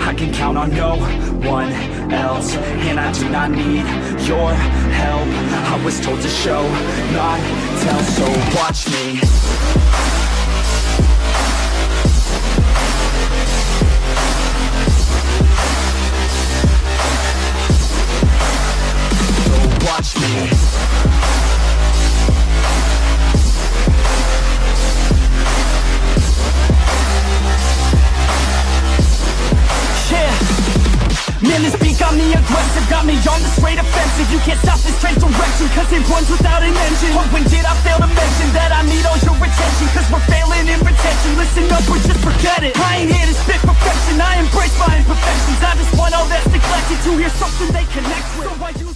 I can count on no one else, and I do not need your help. I was told to show, not tell, so watch me. So watch me. Man, this beat got me aggressive, got me on the straight offensive. You can't stop this train direction, cause it runs without an engine. Oh, when did I fail to mention that I need all your attention? Cause we're failing in retention, listen up or just forget it. I ain't here to spit perfection, I embrace my imperfections. I just want all that's neglected to hear something they connect with. So